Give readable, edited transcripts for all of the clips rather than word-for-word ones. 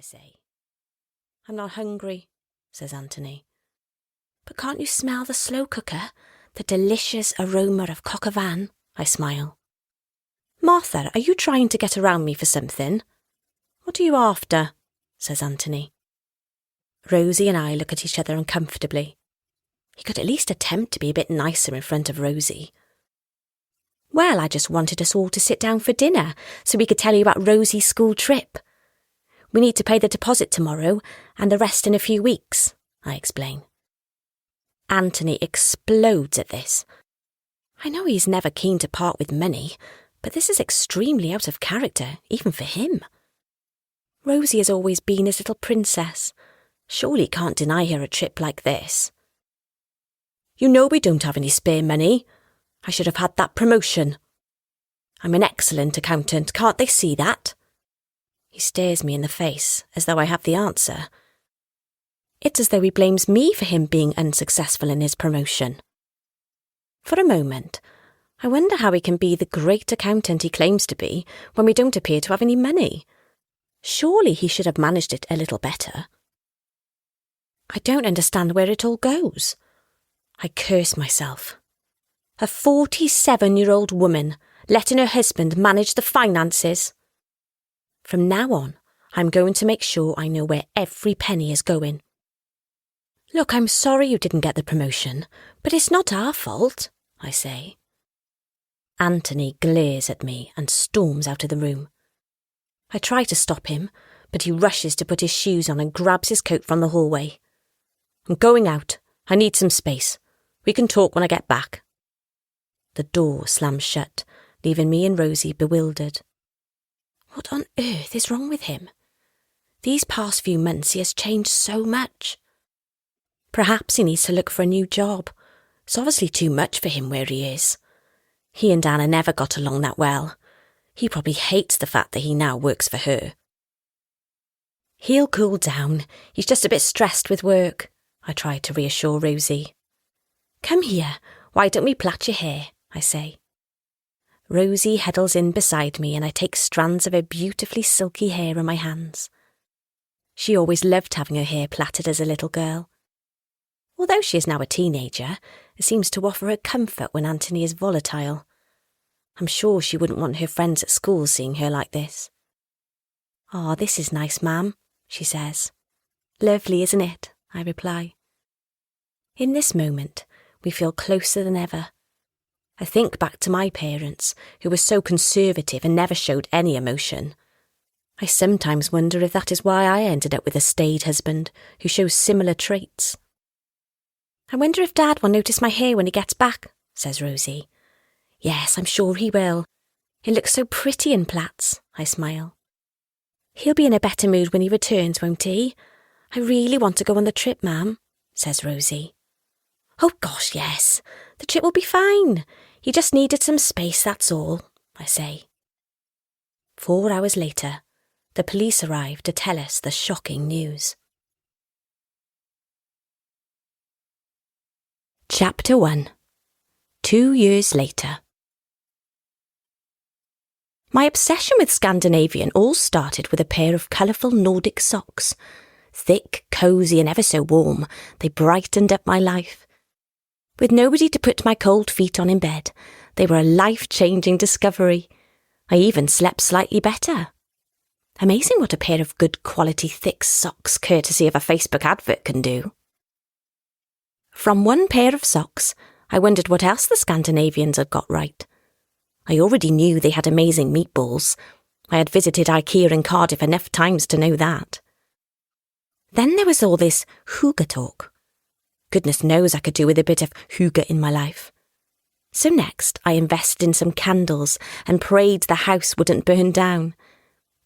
I say. I'm not hungry, says Anthony. But can't you smell the slow cooker? The delicious aroma of coq au vin? I smile. Martha, are you trying to get around me for something? What are you after? Says Anthony. Rosie and I look at each other uncomfortably. He could at least attempt to be a bit nicer in front of Rosie. Well, I just wanted us all to sit down for dinner so we could tell you about Rosie's school trip. We need to pay the deposit tomorrow and the rest in a few weeks, I explain. Anthony explodes at this. I know he's never keen to part with money, but this is extremely out of character, even for him. Rosie has always been his little princess. Surely he can't deny her a trip like this. You know we don't have any spare money. I should have had that promotion. I'm an excellent accountant, can't they see that? He stares me in the face, as though I have the answer. It's as though he blames me for him being unsuccessful in his promotion. For a moment, I wonder how he can be the great accountant he claims to be when we don't appear to have any money. Surely he should have managed it a little better. I don't understand where it all goes. I curse myself. A 47-year-old woman letting her husband manage the finances. From now on, I'm going to make sure I know where every penny is going. Look, I'm sorry you didn't get the promotion, but it's not our fault, I say. Anthony glares at me and storms out of the room. I try to stop him, but he rushes to put his shoes on and grabs his coat from the hallway. I'm going out. I need some space. We can talk when I get back. The door slams shut, leaving me and Rosie bewildered. What on earth is wrong with him? These past few months he has changed so much. Perhaps he needs to look for a new job. It's obviously too much for him where he is. He and Anna never got along that well. He probably hates the fact that he now works for her. He'll cool down. He's just a bit stressed with work, I try to reassure Rosie. Come here. Why don't we plait your hair? I say. Rosie huddles in beside me and I take strands of her beautifully silky hair in my hands. She always loved having her hair plaited as a little girl. Although she is now a teenager, it seems to offer her comfort when Anthony is volatile. I'm sure she wouldn't want her friends at school seeing her like this. "Ah, this is nice, ma'am," she says. "Lovely, isn't it?" I reply. In this moment, we feel closer than ever. I think back to my parents, who were so conservative and never showed any emotion. I sometimes wonder if that is why I ended up with a staid husband who shows similar traits. "I wonder if Dad will notice my hair when he gets back," says Rosie. "Yes, I'm sure he will. It looks so pretty in plaits," I smile. "He'll be in a better mood when he returns, won't he? I really want to go on the trip, ma'am," says Rosie. "Oh gosh, yes. The trip will be fine. He just needed some space, that's all," I say. 4 hours later, the police arrived to tell us the shocking news. Chapter 1. 2 years later. My obsession with Scandinavian all started with a pair of colourful Nordic socks. Thick, cosy and ever so warm, they brightened up my life. With nobody to put my cold feet on in bed, they were a life-changing discovery. I even slept slightly better. Amazing what a pair of good quality thick socks courtesy of a Facebook advert can do. From one pair of socks, I wondered what else the Scandinavians had got right. I already knew they had amazing meatballs. I had visited IKEA in Cardiff enough times to know that. Then there was all this hygge talk. Goodness knows I could do with a bit of hygge in my life. So next I invested in some candles and prayed the house wouldn't burn down.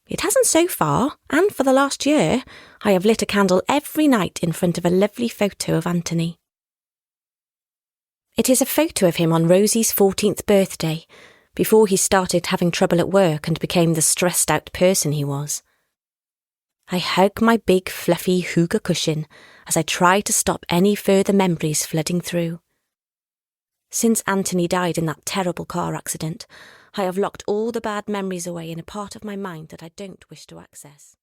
It hasn't so far, and for the last year I have lit a candle every night in front of a lovely photo of Anthony. It is a photo of him on Rosie's 14th birthday, before he started having trouble at work and became the stressed-out person he was. I hug my big fluffy hygge cushion as I try to stop any further memories flooding through. Since Anthony died in that terrible car accident, I have locked all the bad memories away in a part of my mind that I don't wish to access.